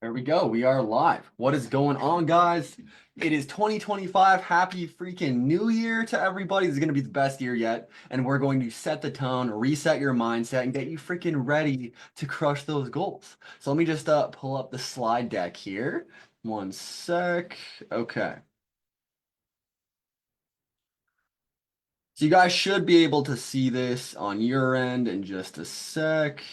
There we go. We are live. What is going on, guys? It is 2025. Happy freaking New Year to everybody. This is going to be the best year yet. And we're going to set the tone, reset your mindset, and get you freaking ready to crush those goals. So let me just pull up the slide deck here. One sec. Okay. So you guys should be able to see this on your end in just a sec.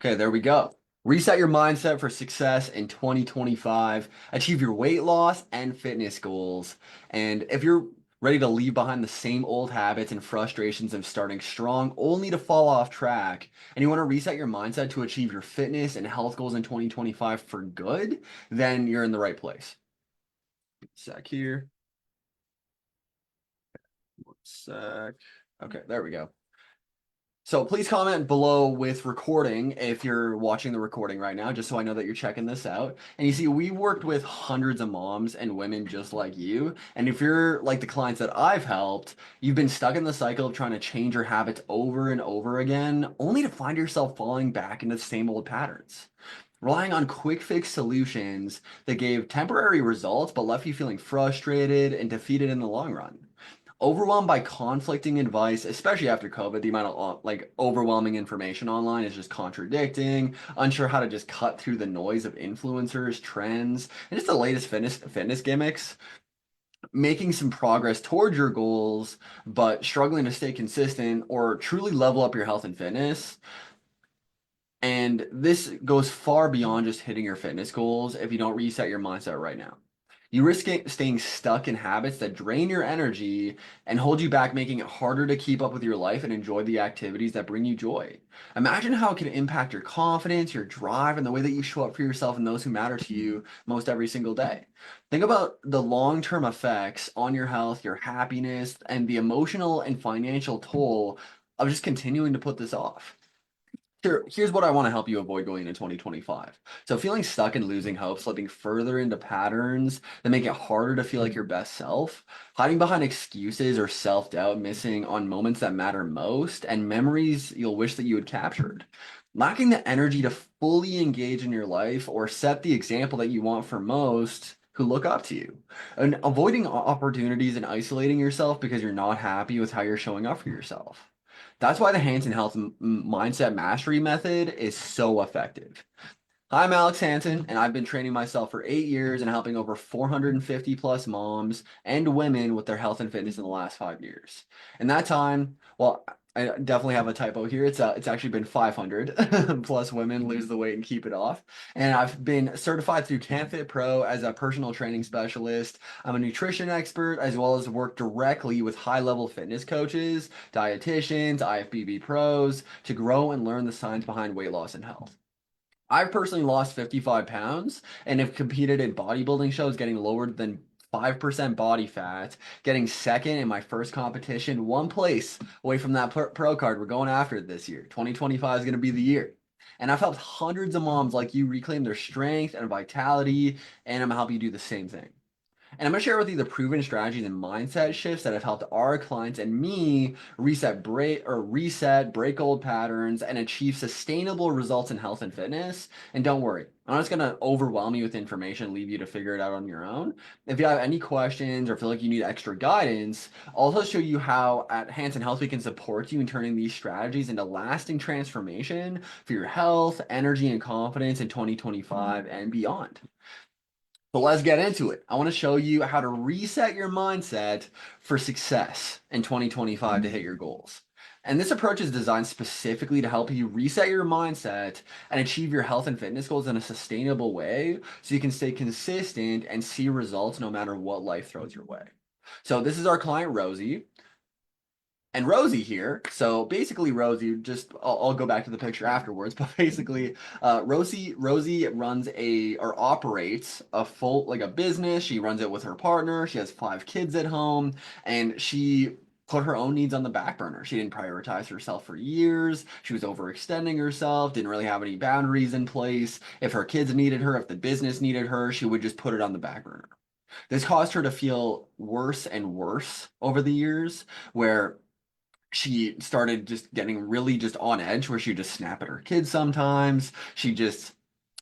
Okay, there we go. Reset your mindset for success in 2025. Achieve your weight loss and fitness goals. And if you're ready to leave behind the same old habits and frustrations of starting strong only to fall off track, and you want to reset your mindset to achieve your fitness and health goals in 2025 for good, then you're in the right place. Sec here. One sec. Okay, there we go. So please comment below with recording if you're watching the recording right now, just so I know that you're checking this out. And you see, we worked with hundreds of moms and women just like you. And if you're like the clients that I've helped, you've been stuck in the cycle of trying to change your habits over and over again, only to find yourself falling back into the same old patterns. Relying on quick fix solutions that gave temporary results but left you feeling frustrated and defeated in the long run. Overwhelmed by conflicting advice, especially after COVID, the amount of like overwhelming information online is just contradicting, unsure how to just cut through the noise of influencers, trends, and just the latest fitness gimmicks, making some progress towards your goals, but struggling to stay consistent or truly level up your health and fitness. And this goes far beyond just hitting your fitness goals if you don't reset your mindset right now. You risk staying stuck in habits that drain your energy and hold you back, making it harder to keep up with your life and enjoy the activities that bring you joy. Imagine how it can impact your confidence, your drive, and the way that you show up for yourself and those who matter to you most every single day. Think about the long term effects on your health, your happiness, and the emotional and financial toll of just continuing to put this off. Here's what I want to help you avoid going into 2025. So, feeling stuck and losing hope, slipping further into patterns that make it harder to feel like your best self, hiding behind excuses or self doubt, missing on moments that matter most, and memories you'll wish that you had captured. Lacking the energy to fully engage in your life or set the example that you want for most who look up to you. And avoiding opportunities and isolating yourself because you're not happy with how you're showing up for yourself. That's why the Hanson Health Mindset Mastery Method is so effective. I'm Alex Hanson, and I've been training myself for 8 years and helping over 450 plus moms and women with their health and fitness in the last 5 years. In that time, well, I definitely have a typo here. It's actually been 500 plus women lose the weight and keep it off. And I've been certified through CanFit Pro as a personal training specialist. I'm a nutrition expert as well as work directly with high-level fitness coaches, dietitians, IFBB pros to grow and learn the science behind weight loss and health. I've personally lost 55 pounds and have competed in bodybuilding shows, getting lower than 5% body fat, getting second in my first competition, one place away from that pro card. We're going after it this year. 2025 is going to be the year. And I've helped hundreds of moms like you reclaim their strength and vitality, and I'm going to help you do the same thing. And I'm going to share with you the proven strategies and mindset shifts that have helped our clients and me break old patterns, and achieve sustainable results in health and fitness. And don't worry, I'm not just going to overwhelm you with information, leave you to figure it out on your own. If you have any questions or feel like you need extra guidance, I'll also show you how at Hanson Health we can support you in turning these strategies into lasting transformation for your health, energy, and confidence in 2025 and beyond. So let's get into it. I want to show you how to reset your mindset for success in 2025 to hit your goals. And this approach is designed specifically to help you reset your mindset and achieve your health and fitness goals in a sustainable way so you can stay consistent and see results no matter what life throws your way. So this is our client, Rosie. And Rosie here, so basically Rosie, I'll go back to the picture afterwards, but basically Rosie runs or operates a a business. She runs it with her partner. She has 5 kids at home, and she put her own needs on the back burner. She didn't prioritize herself for years. She was overextending herself, didn't really have any boundaries in place. If her kids needed her, if the business needed her, she would just put it on the back burner. This caused her to feel worse and worse over the years, where she started just getting really just on edge, where she would just snap at her kids sometimes. She just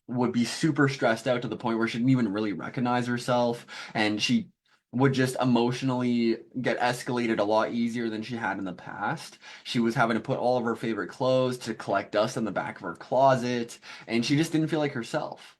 would be super stressed out to the point where she didn't even really recognize herself, and she would just emotionally get escalated a lot easier than she had in the past. She was having to put all of her favorite clothes to collect dust in the back of her closet, and she just didn't feel like herself.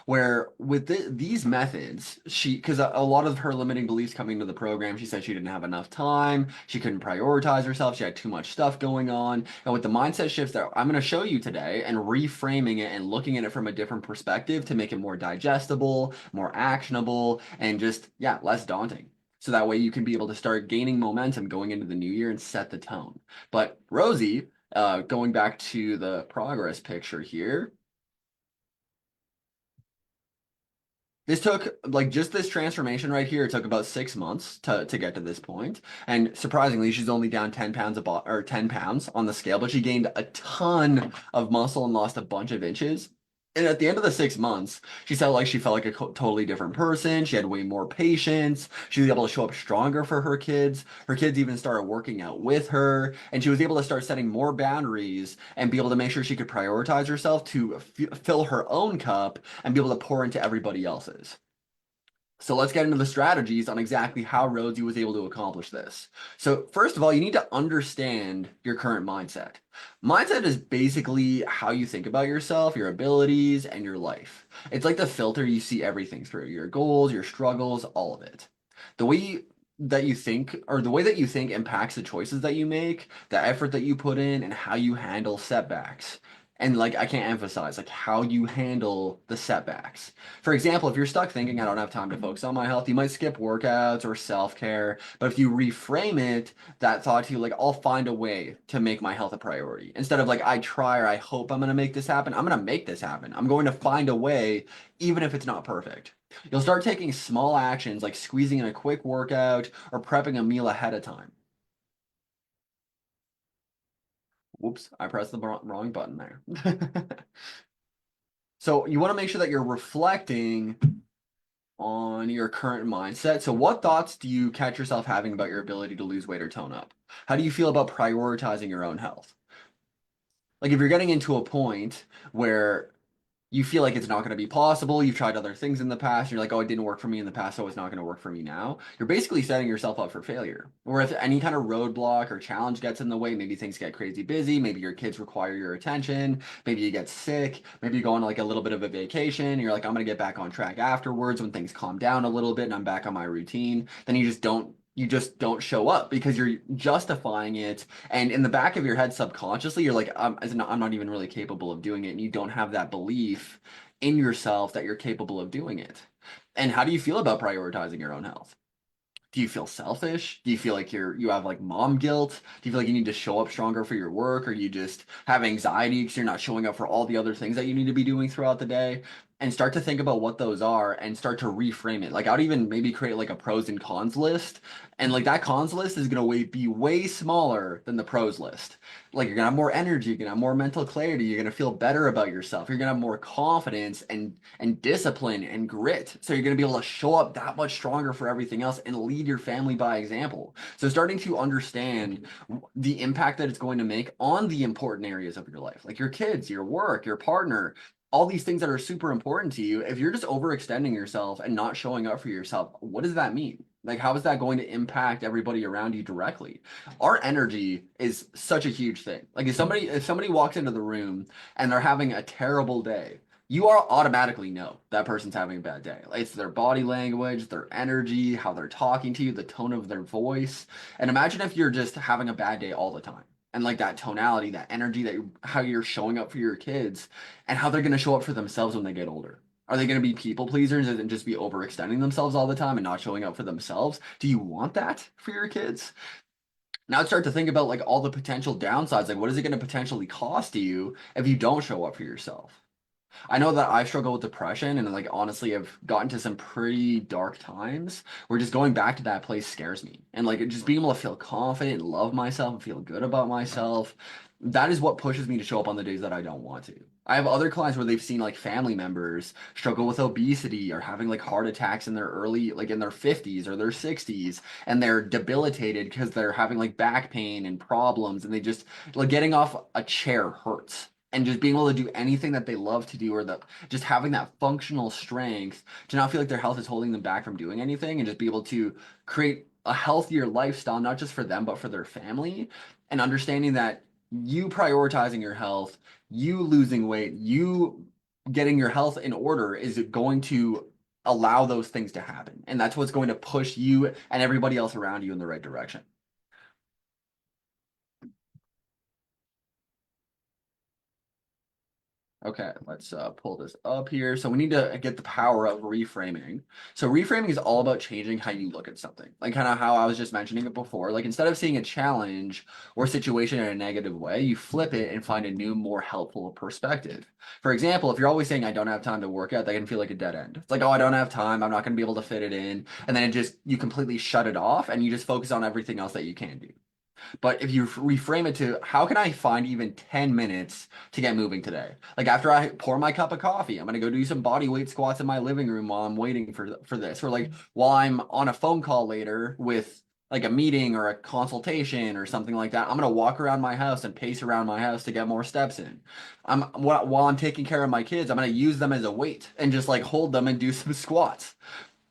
Where with these methods, because a lot of her limiting beliefs coming to the program, she said she didn't have enough time, she couldn't prioritize herself, she had too much stuff going on. And with the mindset shifts that I'm going to show you today and reframing it and looking at it from a different perspective to make it more digestible, more actionable, and just, yeah, less daunting. So that way you can be able to start gaining momentum going into the new year and set the tone. But Rosie, going back to the progress picture here, this took like just this transformation right here. It took about 6 months to get to this point, and surprisingly, she's only down 10 pounds or 10 pounds on the scale, but she gained a ton of muscle and lost a bunch of inches. And at the end of the 6 months, she felt like a totally different person. She had way more patience. She was able to show up stronger for her kids. Her kids even started working out with her, and she was able to start setting more boundaries and be able to make sure she could prioritize herself to fill her own cup and be able to pour into everybody else's. So let's get into the strategies on exactly how Rhodesy was able to accomplish this. So first of all, you need to understand your current mindset. Mindset is basically how you think about yourself, your abilities, and your life. It's like the filter you see everything through, your goals, your struggles, all of it. The way that you think, or the way that you think impacts the choices that you make, the effort that you put in, and how you handle setbacks. And like I can't emphasize like how you handle the setbacks. For example, if you're stuck thinking I don't have time to focus on my health, you might skip workouts or self-care. But if you reframe it, that thought to you, like, I'll find a way to make my health a priority. Instead of like, I try or I hope I'm going to make this happen, I'm going to make this happen. I'm going to find a way, even if it's not perfect. You'll start taking small actions like squeezing in a quick workout or prepping a meal ahead of time. Whoops, I pressed the wrong button there. So you want to make sure that you're reflecting on your current mindset. So, what thoughts do you catch yourself having about your ability to lose weight or tone up? How do you feel about prioritizing your own health? Like, if you're getting into a point where you feel like it's not going to be possible, you've tried other things in the past, you're like, oh, it didn't work for me in the past, so it's not going to work for me now. You're basically setting yourself up for failure. Or if any kind of roadblock or challenge gets in the way, maybe things get crazy busy, maybe your kids require your attention, maybe you get sick, maybe you go on like a little bit of a vacation, and you're like, I'm going to get back on track afterwards when things calm down a little bit and I'm back on my routine. Then you just don't show up because you're justifying it, and in the back of your head subconsciously you're like I'm not even really capable of doing it, and you don't have that belief in yourself that you're capable of doing it. And how do you feel about prioritizing your own health? Do you feel selfish? Do you feel like you have like mom guilt? Do you feel like you need to show up stronger for your work, or you just have anxiety because you're not showing up for all the other things that you need to be doing throughout the day? And start to think about what those are and start to reframe it. Like I would even maybe create like a pros and cons list. And like that cons list is gonna be way smaller than the pros list. Like you're gonna have more energy, you're gonna have more mental clarity, you're gonna feel better about yourself, you're gonna have more confidence and discipline and grit. So you're going to be able to show up that much stronger for everything else and lead your family by example. So starting to understand the impact that it's going to make on the important areas of your life, like your kids, your work, your partner, all these things that are super important to you. If you're just overextending yourself and not showing up for yourself, what does that mean? Like, how is that going to impact everybody around you directly? Our energy is such a huge thing. Like, if somebody walks into the room and they're having a terrible day, you are automatically know that person's having a bad day. Like, it's their body language, their energy, how they're talking to you, the tone of their voice. And imagine if you're just having a bad day all the time. And like that tonality, that energy, how you're showing up for your kids and how they're going to show up for themselves when they get older. Are they going to be people pleasers and just be overextending themselves all the time and not showing up for themselves? Do you want that for your kids? Now start to think about like all the potential downsides. Like, what is it going to potentially cost you if you don't show up for yourself? I know that I struggle with depression and like honestly I've gotten to some pretty dark times where just going back to that place scares me. And like just being able to feel confident and love myself and feel good about myself, that is what pushes me to show up on the days that I don't want to. I have other clients where they've seen like family members struggle with obesity or having like heart attacks in their early, like in their 50s or their 60s, and they're debilitated because they're having like back pain and problems, and they just like getting off a chair hurts. and just being able to do anything that they love to do, or the just having that functional strength to not feel like their health is holding them back from doing anything, and just be able to create a healthier lifestyle, not just for them but for their family, and understanding that you prioritizing your health, you losing weight, you getting your health in order is going to allow those things to happen, and that's what's going to push you and everybody else around you in the right direction. Okay, let's pull this up here. So we need to get the power of reframing. So reframing is all about changing how you look at something. Like kind of how I was just mentioning it before. Like instead of seeing a challenge or situation in a negative way, you flip it and find a new, more helpful perspective. For example, if you're always saying, I don't have time to work out, that can feel like a dead end. It's like, oh, I don't have time. I'm not going to be able to fit it in. And then you completely shut it off and you just focus on everything else that you can do. But if you reframe it to how can I find even 10 minutes to get moving today? Like after I pour my cup of coffee, I'm gonna go do some body weight squats in my living room while I'm waiting for this. Or like while I'm on a phone call later with like a meeting or a consultation or something like that, I'm gonna walk around my house and pace around my house to get more steps in. While I'm taking care of my kids, I'm gonna use them as a weight and just like hold them and do some squats.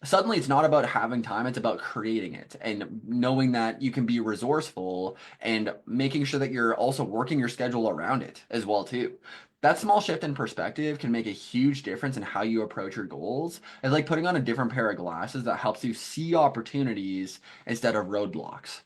Suddenly it's not about having time, it's about creating it and knowing that you can be resourceful and making sure that you're also working your schedule around it as well too. That small shift in perspective can make a huge difference in how you approach your goals. It's like putting on a different pair of glasses that helps you see opportunities instead of roadblocks.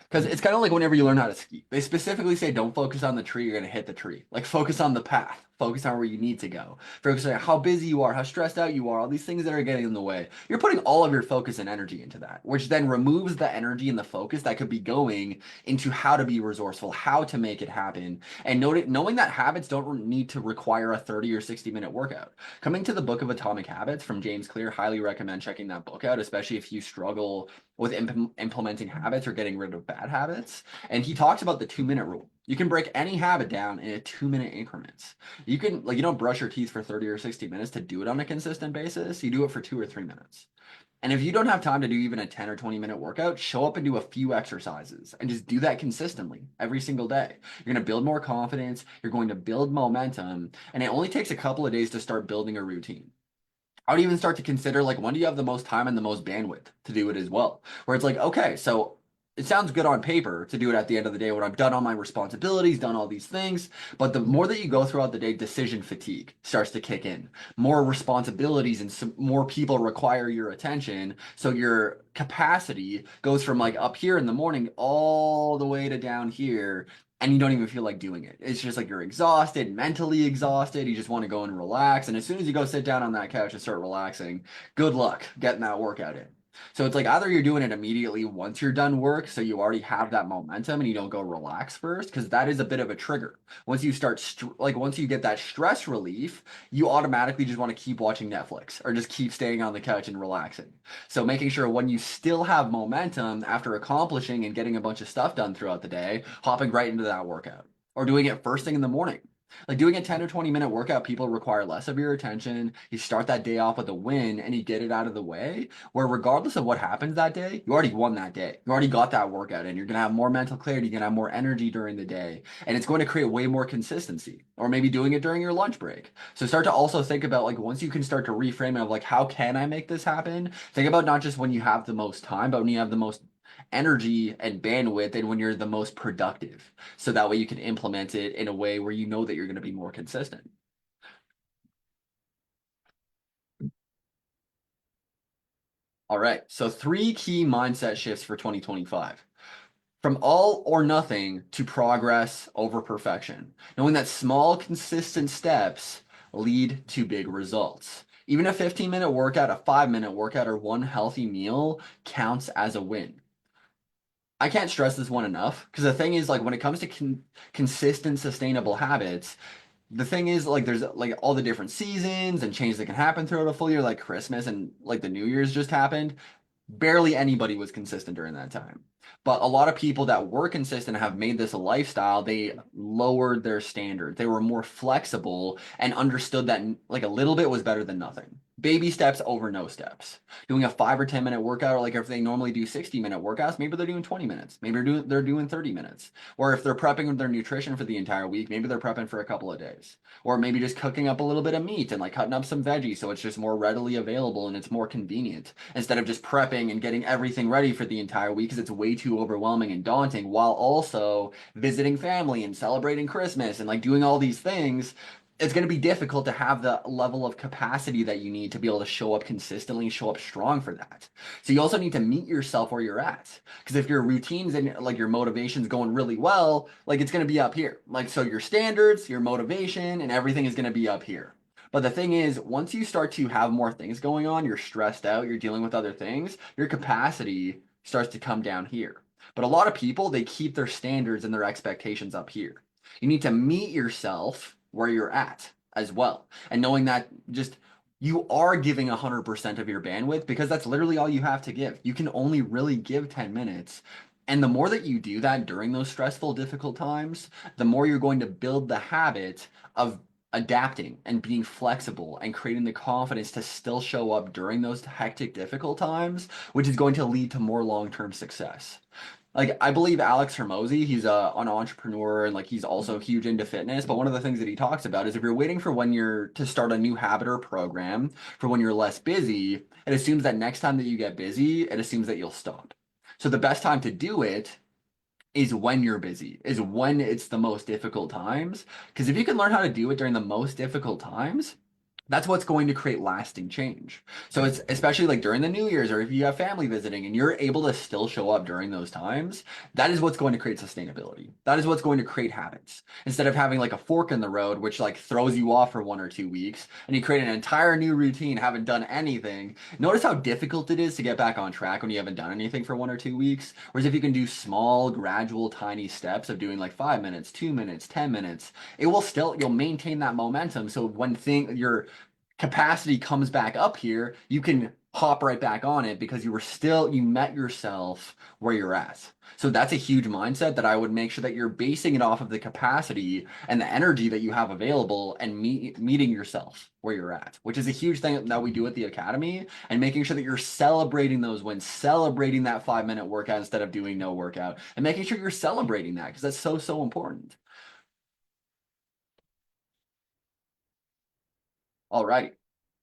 Because it's kind of like whenever you learn how to ski. They specifically say don't focus on the tree, you're going to hit the tree. Like focus on the path. Focus on where you need to go. Focus on how busy you are, how stressed out you are, all these things that are getting in the way. You're putting all of your focus and energy into that, which then removes the energy and the focus that could be going into how to be resourceful, how to make it happen. And knowing that habits don't need to require a 30 or 60-minute workout. Coming to the Book of Atomic Habits from James Clear, highly recommend checking that book out, especially if you struggle with implementing habits or getting rid of bad habits. And he talks about the 2-minute rule. You can break any habit down in a 2-minute increments. You can, like, you don't brush your teeth for 30 or 60 minutes to do it on a consistent basis. You do it for 2 or 3 minutes. And if you don't have time to do even a 10 or 20-minute workout, show up and do a few exercises and just do that consistently every single day. You're going to build more confidence. You're going to build momentum. And it only takes a couple of days to start building a routine. I would even start to consider like when do you have the most time and the most bandwidth to do it as well? Where it's like, okay, so it sounds good on paper to do it at the end of the day when I've done all my responsibilities, done all these things. But the more that you go throughout the day, decision fatigue starts to kick in. More responsibilities and some more people require your attention. So your capacity goes from like up here in the morning all the way to down here, and you don't even feel like doing it. It's just like you're exhausted, mentally exhausted. You just want to go and relax. And as soon as you go sit down on that couch and start relaxing, good luck getting that workout in. So it's like either you're doing it immediately once you're done work, so you already have that momentum and you don't go relax first, because that is a bit of a trigger. Once you start, once you get that stress relief, you automatically just want to keep watching Netflix or just keep staying on the couch and relaxing. So making sure when you still have momentum after accomplishing and getting a bunch of stuff done throughout the day, hopping right into that workout or doing it first thing in the morning. Like doing a 10 or 20-minute workout, people require less of your attention. You start that day off with a win and you get it out of the way, where regardless of what happens that day, you already won that day. You already got that workout and you're going to have more mental clarity. You're going to have more energy during the day, and it's going to create way more consistency, or maybe doing it during your lunch break. So start to also think about like once you can start to reframe it of like, how can I make this happen? Think about not just when you have the most time, but when you have the most energy and bandwidth and when you're the most productive. So that way you can implement it in a way where you know that you're going to be more consistent. All right. So 3 key mindset shifts for 2025. From all or nothing to progress over perfection. Knowing that small, consistent steps lead to big results. Even a 15-minute workout, a 5-minute workout, or one healthy meal counts as a win. I can't stress this one enough because the thing is, like, when it comes to consistent, sustainable habits, the thing is, like, there's like all the different seasons and changes that can happen throughout a full year, like Christmas and like the New Year's just happened. Barely anybody was consistent during that time. But a lot of people that were consistent have made this a lifestyle. They lowered their standard. They were more flexible and understood that like a little bit was better than nothing. Baby steps over no steps. Doing a 5 or 10 minute workout, or like if they normally do 60-minute workouts, maybe they're doing 20 minutes. Maybe they're doing 30 minutes. Or if they're prepping their nutrition for the entire week, maybe they're prepping for a couple of days. Or maybe just cooking up a little bit of meat and like cutting up some veggies so it's just more readily available and it's more convenient instead of just prepping and getting everything ready for the entire week because it's way too overwhelming and daunting while also visiting family and celebrating Christmas and like doing all these things. It's going to be difficult to have the level of capacity that you need to be able to show up consistently and show up strong for that. So you also need to meet yourself where you're at. Because if your routines and like your motivation's going really well, like it's going to be up here. Like, so your standards, your motivation, and everything is going to be up here. But the thing is, once you start to have more things going on, you're stressed out, you're dealing with other things, your capacity starts to come down here. But a lot of people, they keep their standards and their expectations up here. You need to meet yourself where you're at as well. And knowing that just you are giving 100% of your bandwidth because that's literally all you have to give. You can only really give 10 minutes. And the more that you do that during those stressful, difficult times, the more you're going to build the habit of adapting and being flexible and creating the confidence to still show up during those hectic, difficult times, which is going to lead to more long-term success. Like I believe Alex Hermosi, he's an entrepreneur and like he's also huge into fitness. But one of the things that he talks about is if you're waiting for when you're to start a new habit or program for when you're less busy, it assumes that next time that you get busy, it assumes that you'll stop. So the best time to do it is when you're busy, is when it's the most difficult times. Because if you can learn how to do it during the most difficult times, that's what's going to create lasting change. So it's especially like during the New Year's or if you have family visiting and you're able to still show up during those times, that is what's going to create sustainability. That is what's going to create habits. Instead of having like a fork in the road, which like throws you off for 1 or 2 weeks and you create an entire new routine, haven't done anything. Notice how difficult it is to get back on track when you haven't done anything for 1 or 2 weeks. Whereas if you can do small, gradual, tiny steps of doing like 5 minutes, 2 minutes, 10 minutes, it will still, you'll maintain that momentum. So when your capacity comes back up here, you can hop right back on it because you met yourself where you're at. So that's a huge mindset that I would make sure that you're basing it off of the capacity and the energy that you have available and meeting yourself where you're at, which is a huge thing that we do at the academy and making sure that you're celebrating those wins, celebrating that 5 minute workout instead of doing no workout and making sure you're celebrating that because that's so, so important. All right.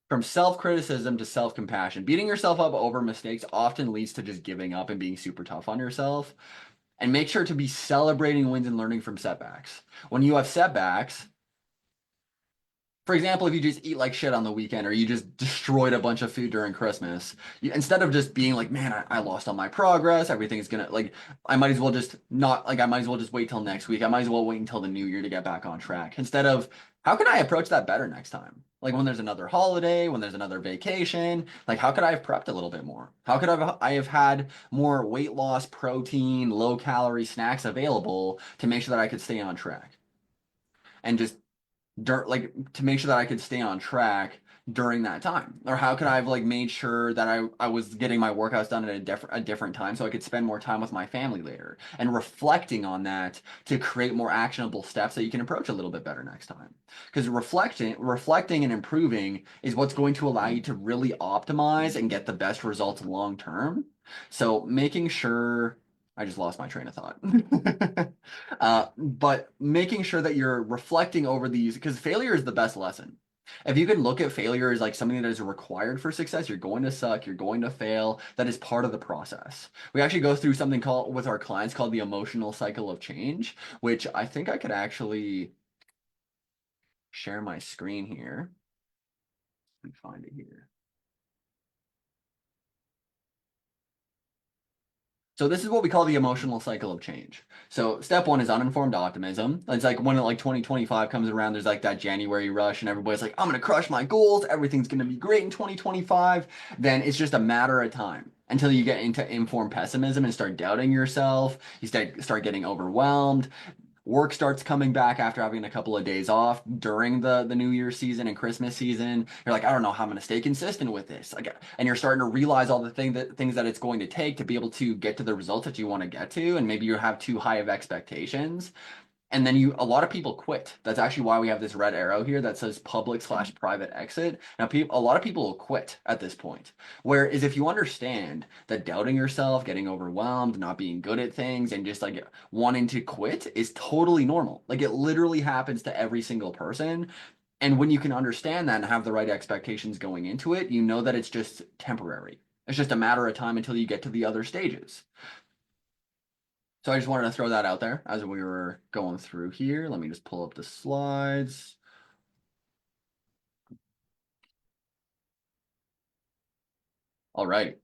From self-criticism to self-compassion. Beating yourself up over mistakes often leads to just giving up and being super tough on yourself. And make sure to be celebrating wins and learning from setbacks. When you have setbacks, for example, if you just eat like shit on the weekend or you just destroyed a bunch of food during Christmas, instead of just being like, man, I lost all my progress, everything's gonna like, I might as well just not like, I might as well just wait till next week. I might as well wait until the new year to get back on track. Instead of, how can I approach that better next time? Like when there's another holiday, when there's another vacation, like how could I have prepped a little bit more? How could I have had more weight loss, protein, low calorie snacks available to make sure that I could stay on track? And just like to make sure that I could stay on track during that time? Or how could I have like made sure that I was getting my workouts done at a different time so I could spend more time with my family later and reflecting on that to create more actionable steps that you can approach a little bit better next time. Because reflecting and improving is what's going to allow you to really optimize and get the best results long term. So making sure I just lost my train of thought. But making sure that you're reflecting over these, because failure is the best lesson. If you can look at failure as like something that is required for success, you're going to suck, you're going to fail. That is part of the process. We actually go through something called with our clients called the emotional cycle of change, which I think I could actually share my screen here. Let me find it here. So this is what we call the emotional cycle of change. So step one is uninformed optimism. It's like when like 2025 comes around, there's like that January rush and everybody's like, I'm gonna crush my goals, everything's gonna be great in 2025. Then it's just a matter of time until you get into informed pessimism and start doubting yourself. You start getting overwhelmed. Work starts coming back after having a couple of days off during the New Year season and Christmas season. You're like, I don't know how I'm going to stay consistent with this. Like, and you're starting to realize all the things that it's going to take to be able to get to the results that you want to get to, and maybe you have too high of expectations. And then a lot of people quit. That's actually why we have this red arrow here that says public/private exit. Now, a lot of people will quit at this point. Whereas if you understand that doubting yourself, getting overwhelmed, not being good at things, and just like wanting to quit is totally normal. Like it literally happens to every single person. And when you can understand that and have the right expectations going into it, you know that it's just temporary. It's just a matter of time until you get to the other stages. So I just wanted to throw that out there as we were going through here. Let me just pull up the slides. All right.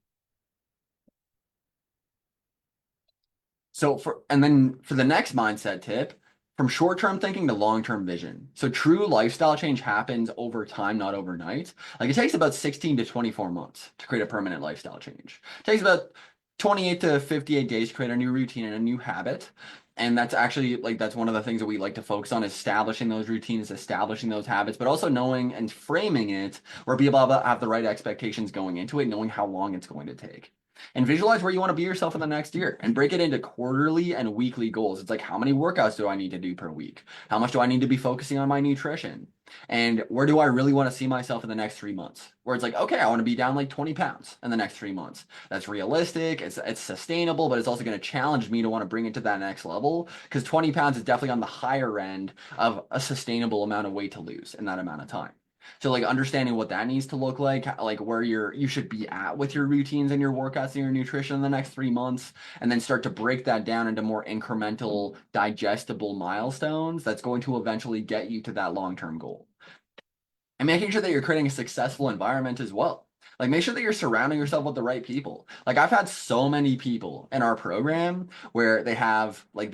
And then for the next mindset tip, from short-term thinking to long-term vision. So true lifestyle change happens over time, not overnight. Like it takes about 16 to 24 months to create a permanent lifestyle change. It takes about 28 to 58 days to create a new routine and a new habit. And that's actually like that's one of the things that we like to focus on, establishing those routines, establishing those habits, but also knowing and framing it where people have the right expectations going into it, knowing how long it's going to take. And visualize where you want to be yourself in the next year and break it into quarterly and weekly goals. It's like, how many workouts do I need to do per week? How much do I need to be focusing on my nutrition? And where do I really want to see myself in the next 3 months? Where it's like, okay, I want to be down like 20 pounds in the next 3 months. That's realistic. It's sustainable, but it's also going to challenge me to want to bring it to that next level because 20 pounds is definitely on the higher end of a sustainable amount of weight to lose in that amount of time. So like understanding what that needs to look like where you should be at with your routines and your workouts and your nutrition in the next 3 months, and then start to break that down into more incremental, digestible milestones that's going to eventually get you to that long-term goal. And making sure that you're creating a successful environment as well. Like make sure that you're surrounding yourself with the right people. Like I've had so many people in our program where they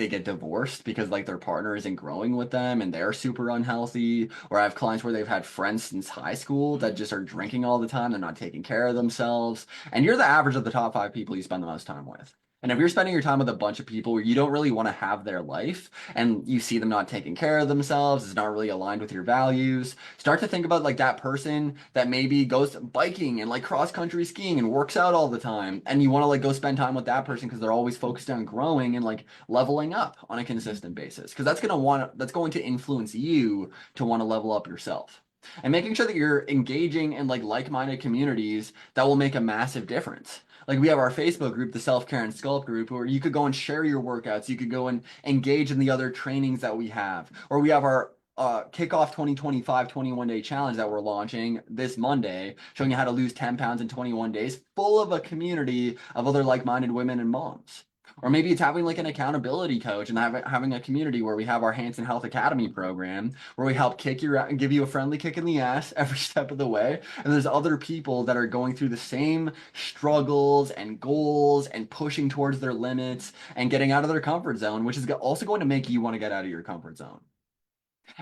get divorced because like their partner isn't growing with them and they're super unhealthy. Or I have clients where they've had friends since high school that just are drinking all the time. They're not taking care of themselves. And you're the average of the top 5 people you spend the most time with. And if you're spending your time with a bunch of people where you don't really want to have their life and you see them not taking care of themselves, it's not really aligned with your values, start to think about like that person that maybe goes biking and like cross country skiing and works out all the time. And you want to like go spend time with that person because they're always focused on growing and like leveling up on a consistent basis. Because that's going to influence you to want to level up yourself. And making sure that you're engaging in like-minded communities that will make a massive difference. Like we have our Facebook group, the Self Care and Sculpt group, where you could go and share your workouts. You could go and engage in the other trainings that we have. Or we have our kickoff 2025 21-day challenge that we're launching this Monday, showing you how to lose 10 pounds in 21 days, full of a community of other like-minded women and moms. Or maybe it's having like an accountability coach and having a community where we have our Hanson Health Academy program where we help give you a friendly kick in the ass every step of the way. And there's other people that are going through the same struggles and goals and pushing towards their limits and getting out of their comfort zone, which is also going to make you want to get out of your comfort zone.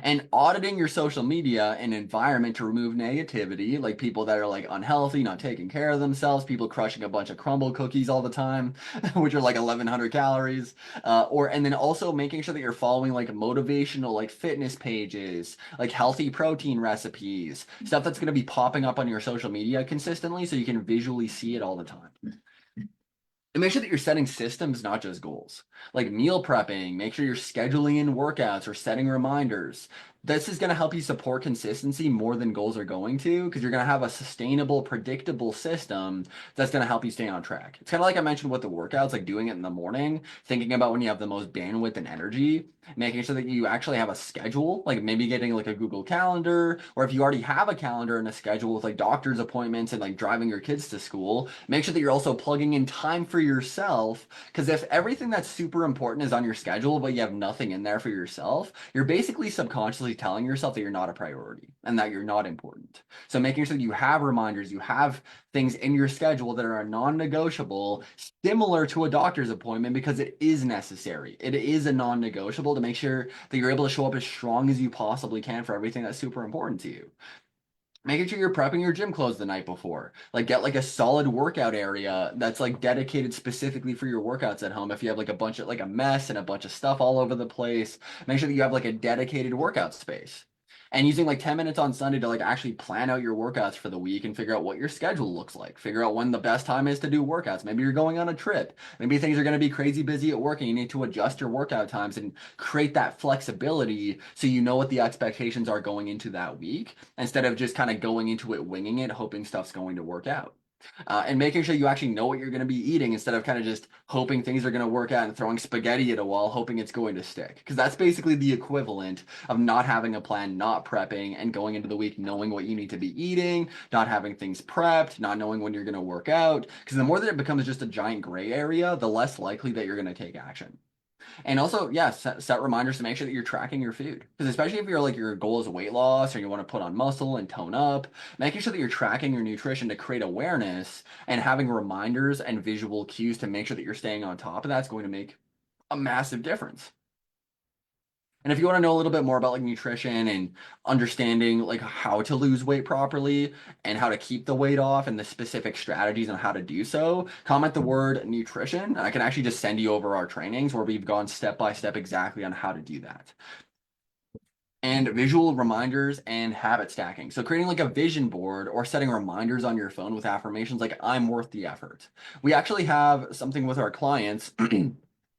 And auditing your social media and environment to remove negativity, like people that are like unhealthy, not taking care of themselves, people crushing a bunch of crumble cookies all the time, which are like 1,100 calories. And then also making sure that you're following like motivational, like fitness pages, like healthy protein recipes, stuff that's going to be popping up on your social media consistently so you can visually see it all the time. And make sure that you're setting systems, not just goals. Like meal prepping, make sure you're scheduling in workouts or setting reminders. This is going to help you support consistency more than goals are going to, because you're going to have a sustainable, predictable system that's going to help you stay on track. It's kind of like I mentioned with the workouts, like doing it in the morning, thinking about when you have the most bandwidth and energy, making sure that you actually have a schedule, like maybe getting like a Google Calendar, or if you already have a calendar and a schedule with like doctor's appointments and like driving your kids to school, make sure that you're also plugging in time for yourself. Because if everything that's super important is on your schedule, but you have nothing in there for yourself, you're basically subconsciously telling yourself that you're not a priority and that you're not important. So making sure that you have reminders, you have things in your schedule that are a non-negotiable, similar to a doctor's appointment, because it is necessary. It is a non-negotiable to make sure that you're able to show up as strong as you possibly can for everything that's super important to you. Making sure you're prepping your gym clothes the night before. Like get like a solid workout area that's like dedicated specifically for your workouts at home. If you have like a bunch of like a mess and a bunch of stuff all over the place, make sure that you have like a dedicated workout space. and using like 10 minutes on Sunday to like actually plan out your workouts for the week and figure out what your schedule looks like. Figure out when the best time is to do workouts. Maybe you're going on a trip. Maybe things are going to be crazy busy at work and you need to adjust your workout times and create that flexibility so you know what the expectations are going into that week instead of just kind of going into it winging it, hoping stuff's going to work out. And making sure you actually know what you're going to be eating instead of kind of just hoping things are going to work out and throwing spaghetti at a wall, hoping it's going to stick. Because that's basically the equivalent of not having a plan, not prepping, and going into the week knowing what you need to be eating, not having things prepped, not knowing when you're going to work out. Because the more that it becomes just a giant gray area, the less likely that you're going to take action. And also, yeah, set reminders to make sure that you're tracking your food. Because especially if you're like your goal is weight loss or you want to put on muscle and tone up, making sure that you're tracking your nutrition to create awareness and having reminders and visual cues to make sure that you're staying on top of that's going to make a massive difference. And if you want to know a little bit more about like nutrition and understanding like how to lose weight properly and how to keep the weight off and the specific strategies on how to do so, comment the word nutrition. I can actually just send you over our trainings where we've gone step by step exactly on how to do that. And visual reminders and habit stacking. So creating like a vision board or setting reminders on your phone with affirmations like I'm worth the effort. We actually have something with our clients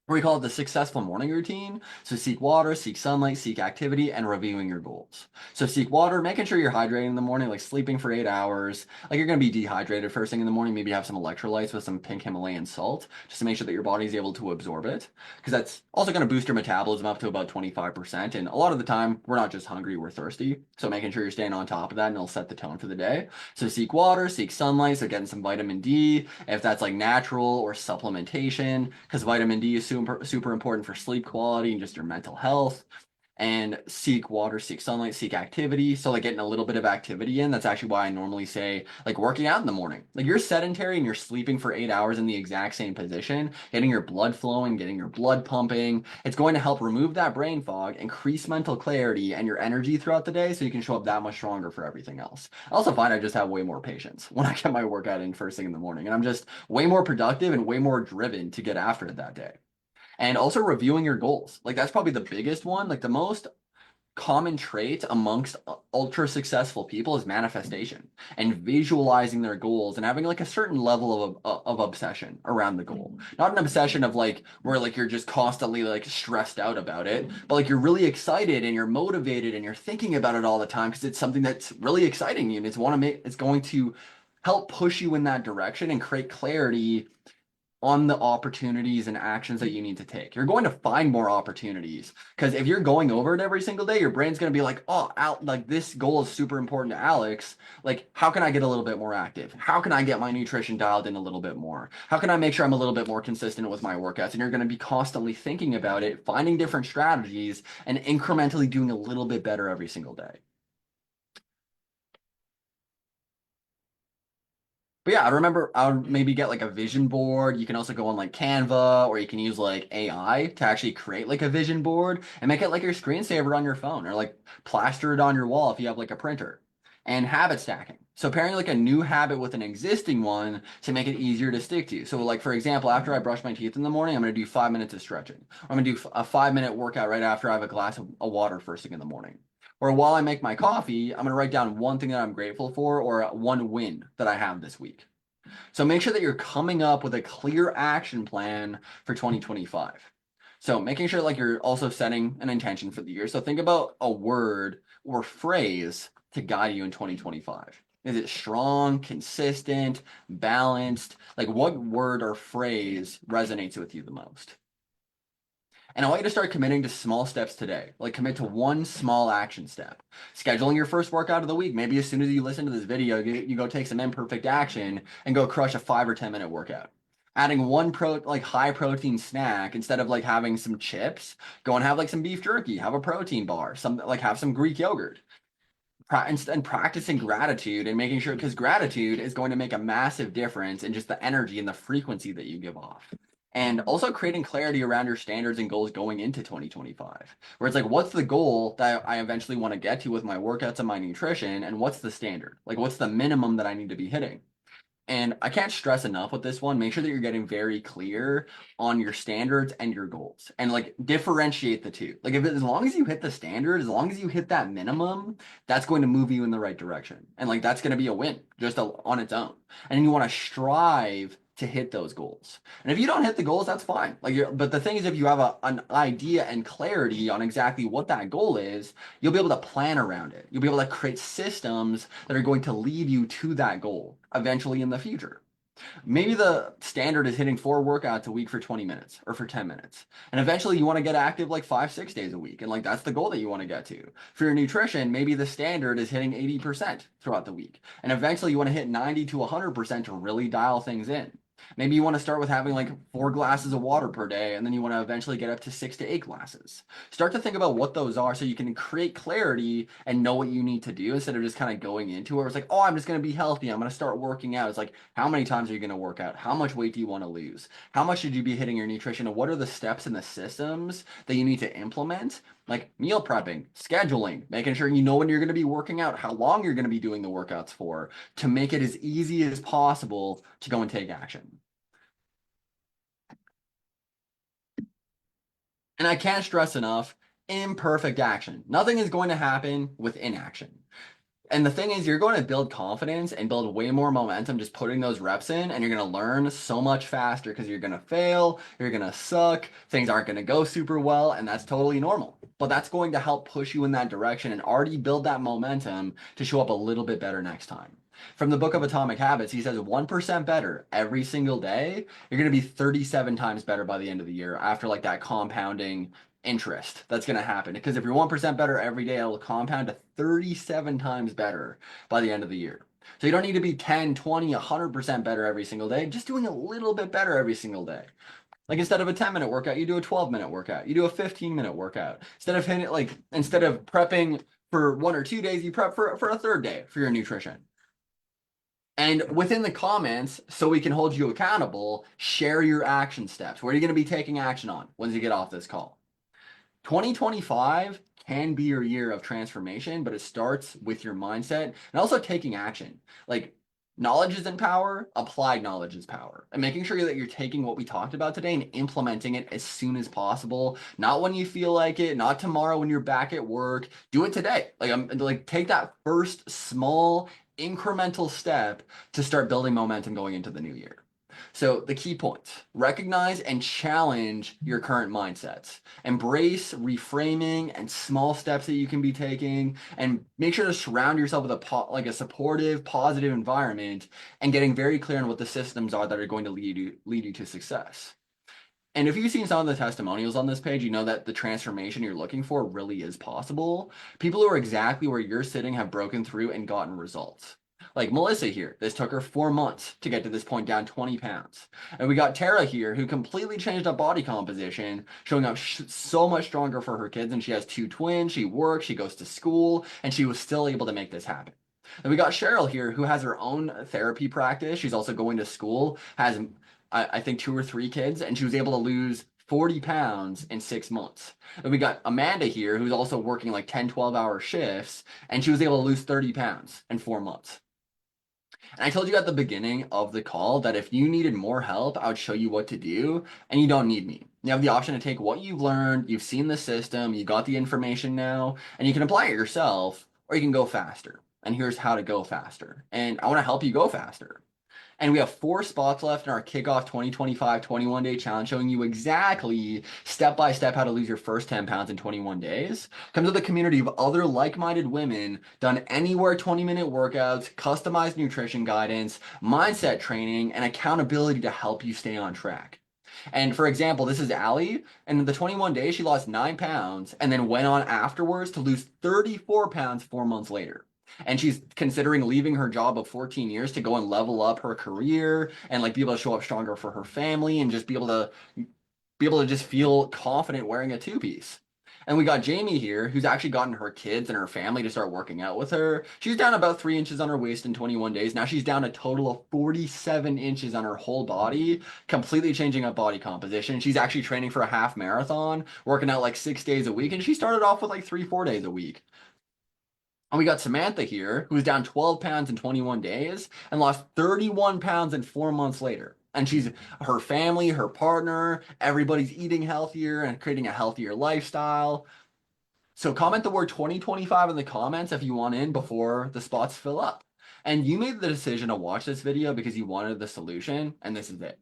we call it the successful morning routine. So seek water, seek sunlight, seek activity, and reviewing your goals. So seek water, making sure you're hydrating in the morning, like sleeping for 8 hours. Like you're going to be dehydrated first thing in the morning. Maybe have some electrolytes with some pink Himalayan salt, just to make sure that your body's able to absorb it. Because that's also going to boost your metabolism up to about 25%. And a lot of the time, we're not just hungry, we're thirsty. So making sure you're staying on top of that and it'll set the tone for the day. So seek water, seek sunlight, so getting some vitamin D, if that's like natural or supplementation, because vitamin D is super important for sleep quality and just your mental health. And seek water, seek sunlight, seek activity. So like getting a little bit of activity in. That's actually why I normally say like working out in the morning. Like you're sedentary and you're sleeping for 8 hours in the exact same position, getting your blood flowing, getting your blood pumping. It's going to help remove that brain fog, increase mental clarity and your energy throughout the day so you can show up that much stronger for everything else. I also find I just have way more patience when I get my workout in first thing in the morning. And I'm just way more productive and way more driven to get after it that day. And also reviewing your goals. Like that's probably the biggest one. Like the most common trait amongst ultra successful people is manifestation and visualizing their goals and having like a certain level of obsession around the goal. Not an obsession of like where like you're just constantly like stressed out about it, but like you're really excited and you're motivated and you're thinking about it all the time because it's something that's really exciting you and it's going to help push you in that direction and create clarity on the opportunities and actions that you need to take. You're going to find more opportunities because if you're going over it every single day, your brain's going to be like, oh, like this goal is super important to Alex. Like, how can I get a little bit more active? How can I get my nutrition dialed in a little bit more? How can I make sure I'm a little bit more consistent with my workouts? And you're going to be constantly thinking about it, finding different strategies, and incrementally doing a little bit better every single day. But yeah, I remember I would maybe get like a vision board. You can also go on like Canva or you can use like AI to actually create like a vision board and make it like your screensaver on your phone or like plaster it on your wall if you have like a printer. And habit stacking. So pairing like a new habit with an existing one to make it easier to stick to. So like for example, after I brush my teeth in the morning, I'm going to do 5 minutes of stretching. Or I'm going to do a 5 minute workout right after I have a glass of water first thing in the morning. Or while I make my coffee, I'm going to write down one thing that I'm grateful for or one win that I have this week. So make sure that you're coming up with a clear action plan for 2025. So making sure like you're also setting an intention for the year. So think about a word or phrase to guide you in 2025. Is it strong, consistent, balanced? Like what word or phrase resonates with you the most? And I want you to start committing to small steps today. Like commit to one small action step. Scheduling your first workout of the week. Maybe as soon as you listen to this video, you go take some imperfect action and go crush a 5 or 10 minute workout. Adding one like high protein snack instead of like having some chips, go and have like some beef jerky, have a protein bar, some like have some Greek yogurt. And practicing gratitude and making sure because gratitude is going to make a massive difference in just the energy and the frequency that you give off. And also creating clarity around your standards and goals going into 2025, where it's like, what's the goal that I eventually want to get to with my workouts and my nutrition? And what's the standard? Like, what's the minimum that I need to be hitting? And I can't stress enough with this one. Make sure that you're getting very clear on your standards and your goals and like differentiate the two. Like if as long as you hit the standard, as long as you hit that minimum, that's going to move you in the right direction. And like that's going to be a win just on its own. And you want to strive to hit those goals. And if you don't hit the goals, that's fine. But the thing is, if you have an idea and clarity on exactly what that goal is, you'll be able to plan around it. You'll be able to create systems that are going to lead you to that goal eventually in the future. Maybe the standard is hitting 4 workouts a week for 20 minutes or for 10 minutes. And eventually you want to get active like 5, 6 days a week. And like that's the goal that you want to get to. For your nutrition, maybe the standard is hitting 80% throughout the week. And eventually you want to hit 90 to 100% to really dial things in. Maybe you want to start with having like 4 glasses of water per day, and then you want to eventually get up to 6 to 8 glasses. Start to think about what those are so you can create clarity and know what you need to do instead of just kind of going into it. It's like, oh, I'm just going to be healthy. I'm going to start working out. It's like, how many times are you going to work out? How much weight do you want to lose? How much should you be hitting your nutrition? And what are the steps and the systems that you need to implement? Like meal prepping, scheduling, making sure you know when you're going to be working out, how long you're going to be doing the workouts for, to make it as easy as possible to go and take action. And I can't stress enough, imperfect action. Nothing is going to happen with inaction. And the thing is, you're going to build confidence and build way more momentum just putting those reps in, and you're going to learn so much faster because you're going to fail, you're going to suck, things aren't going to go super well, and that's totally normal. But that's going to help push you in that direction and already build that momentum to show up a little bit better next time. From the book of Atomic Habits, he says 1% better every single day, you're going to be 37 times better by the end of the year after like that compounding interest that's going to happen. Because if you're 1% better every day, it'll compound to 37 times better by the end of the year. So you don't need to be 10, 20, 100% better every single day, just doing a little bit better every single day. Like instead of a 10-minute workout, you do a 12-minute workout. You do a 15-minute workout. Instead of prepping for 1 or 2 days, you prep for a third day for your nutrition. And within the comments, so we can hold you accountable, share your action steps. What are you going to be taking action on once you get off this call? 2025 can be your year of transformation, but it starts with your mindset and also taking action. Like knowledge isn't power, applied knowledge is power. And making sure that you're taking what we talked about today and implementing it as soon as possible. Not when you feel like it, not tomorrow when you're back at work. Do it today. Like take that first small incremental step to start building momentum going into the new year. So the key points: recognize and challenge your current mindsets. Embrace reframing and small steps that you can be taking, and make sure to surround yourself with a supportive, positive environment, and getting very clear on what the systems are that are going to lead you to success. And if you've seen some of the testimonials on this page, you know that the transformation you're looking for really is possible. People who are exactly where you're sitting have broken through and gotten results. Like Melissa here, this took her 4 months to get to this point, down 20 pounds. And we got Tara here, who completely changed up body composition, showing up so much stronger for her kids. And she has 2 twins, she works, she goes to school, and she was still able to make this happen. And we got Cheryl here, who has her own therapy practice. She's also going to school, has I think 2 or 3 kids, and she was able to lose 40 pounds in 6 months. And we got Amanda here, who's also working like 10, 12-hour shifts, and she was able to lose 30 pounds in 4 months. And I told you at the beginning of the call that if you needed more help, I would show you what to do, and you don't need me. You have the option to take what you've learned, you've seen the system, you got the information now, and you can apply it yourself, or you can go faster. And here's how to go faster. And I want to help you go faster. And we have 4 spots left in our kickoff 2025 21-day challenge, showing you exactly step by step how to lose your first 10 pounds in 21 days. Comes with a community of other like-minded women, done anywhere 20-minute workouts, customized nutrition guidance, mindset training, and accountability to help you stay on track. And for example, this is Allie, and in the 21 days, she lost 9 pounds and then went on afterwards to lose 34 pounds 4 months later. And she's considering leaving her job of 14 years to go and level up her career and like be able to show up stronger for her family and just be able to just feel confident wearing a 2-piece. And we got Jamie here, who's actually gotten her kids and her family to start working out with her. She's down about 3 inches on her waist in 21 days. Now she's down a total of 47 inches on her whole body, completely changing up body composition. She's actually training for a half marathon, working out like 6 days a week, and she started off with like 3, 4 days a week. And we got Samantha here, who's down 12 pounds in 21 days and lost 31 pounds in 4 months later. And she's her family, her partner, everybody's eating healthier and creating a healthier lifestyle. So comment the word 2025 in the comments if you want in before the spots fill up. And you made the decision to watch this video because you wanted the solution, and this is it.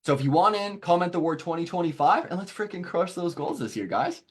So if you want in, comment the word 2025 and let's freaking crush those goals this year, guys.